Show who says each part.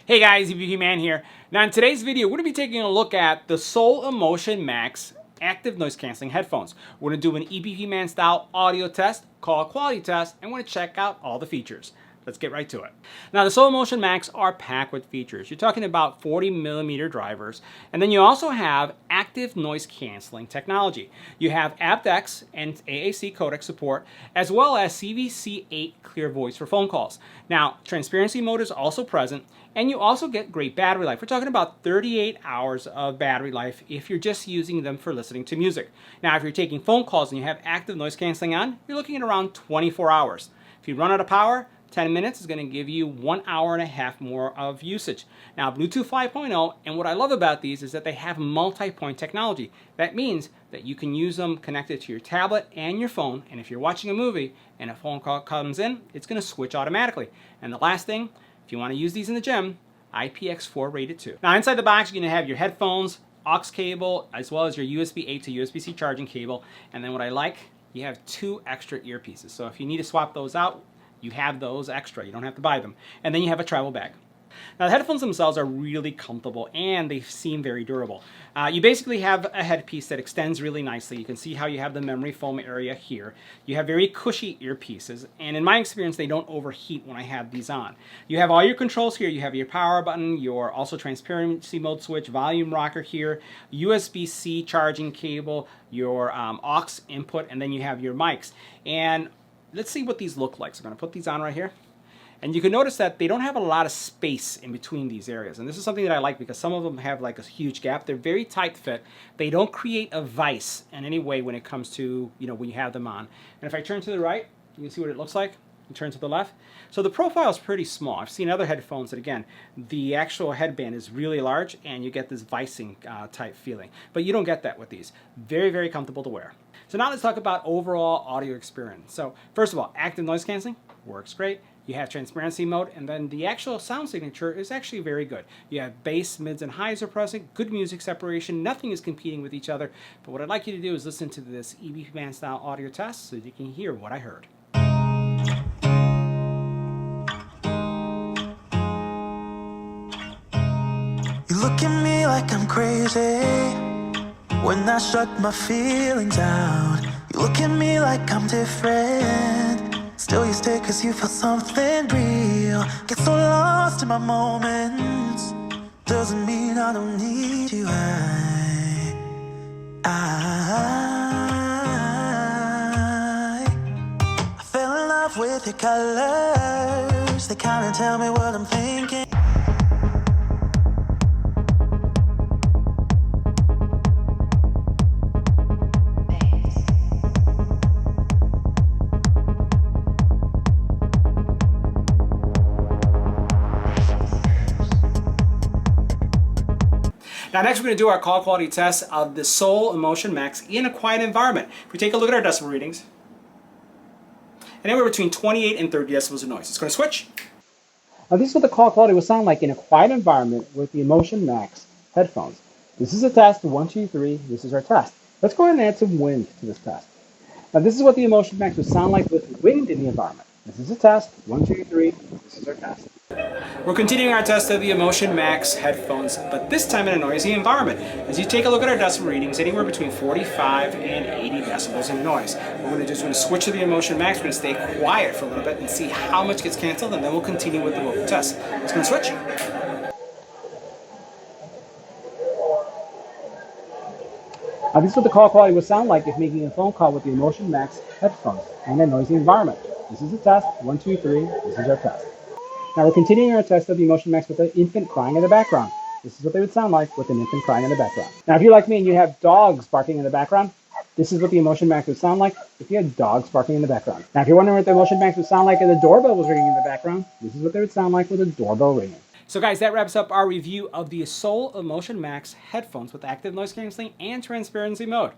Speaker 1: Hey guys, EBPMAN here. Now in today's video, we're going to be taking a look at the Soul Emotion Max active noise cancelling headphones. We're going to do an EBPMAN style audio test, call quality test, and we're going to check out all the features. Let's get right to it. Now the Soul Emotion Max are packed with features. You're talking about 40mm drivers, and then you also have active noise cancelling technology. You have aptX and AAC codec support, as well as CVC8 clear voice for phone calls. Now transparency mode is also present, and you also get great battery life. We're talking about 38 hours of battery life if you're just using them for listening to music. Now if you're taking phone calls and you have active noise cancelling on, you're looking at around 24 hours. If you run out of power, 10 minutes is going to give you 1 hour and a half more of usage. Now Bluetooth 5.0, and what I love about these is that they have multi-point technology. That means that you can use them connected to your tablet and your phone, and if you're watching a movie and a phone call comes in, it's going to switch automatically. And the last thing, if you want to use these in the gym, IPX4 rated too. Now inside the box you're going to have your headphones, aux cable, as well as your USB-A to USB-C charging cable, and then what I like, you have 2 extra earpieces. So if you need to swap those out, you have those extra. You don't have to buy them. And then you have a travel bag. Now the headphones themselves are really comfortable and they seem very durable. You basically have a headpiece that extends really nicely. You can see how you have the memory foam area here. You have very cushy earpieces, and in my experience they don't overheat when I have these on. You have all your controls here. You have your power button, your also transparency mode switch, volume rocker here, USB-C charging cable, your aux input, and then you have your mics. And let's see what these look like. So I'm going to put these on right here. And you can notice that they don't have a lot of space in between these areas. And this is something that I like because some of them have like a huge gap. They're very tight fit. They don't create a vice in any way when it comes to, when you have them on. And if I turn to the right, you can see what it looks like. You turn to the left. So the profile is pretty small. I've seen other headphones that, again, the actual headband is really large and you get this vicing type feeling. But you don't get that with these. Very, very comfortable to wear. So now let's talk about overall audio experience. So first of all, active noise cancelling works great. You have transparency mode, and then the actual sound signature is actually very good. You have bass, mids, and highs are present, good music separation, nothing is competing with each other. But what I'd like you to do is listen to this EBPMAN style audio test so you can hear what I heard.
Speaker 2: You look at me like I'm crazy when I shut my feelings out. You look at me like I'm different, still you stay cause you feel something real. Get so lost in my moments, doesn't mean I don't need you. I fell in love with your colors, they kinda tell me what I'm thinking.
Speaker 1: Now next we're going to do our call quality test of the Soul Emotion Max in a quiet environment. If we take a look at our decibel readings, anywhere between 28 and 30 decibels of noise. It's going to switch.
Speaker 3: Now this is what the call quality will sound like in a quiet environment with the Emotion Max headphones. This is a test, 1, 2, 3, this is our test. Let's go ahead and add some wind to this test. Now this is what the Emotion Max would sound like with wind in the environment. This is a test, 1, 2, 3, this is our test.
Speaker 1: We're continuing our test of the Emotion Max headphones, but this time in a noisy environment. As you take a look at our decibel readings, anywhere between 45 and 80 decibels in noise. We're going to switch to the Emotion Max. We're going to stay quiet for a little bit and see how much gets canceled, and then we'll continue with the vocal test. It's going to switch.
Speaker 3: Now this is what the call quality would sound like if making a phone call with the Emotion Max headphones in a noisy environment. This is a test, 1, 2, 3, this is our test. Now we're continuing our test of the Emotion Max with an infant crying in the background. This is what they would sound like with an infant crying in the background. Now if you're like me and you have dogs barking in the background, this is what the Emotion Max would sound like if you had dogs barking in the background. Now if you're wondering what the Emotion Max would sound like if the doorbell was ringing in the background, this is what they would sound like with a doorbell ringing.
Speaker 1: So guys, that wraps up our review of the Soul Emotion Max headphones with active noise cancelling and transparency mode.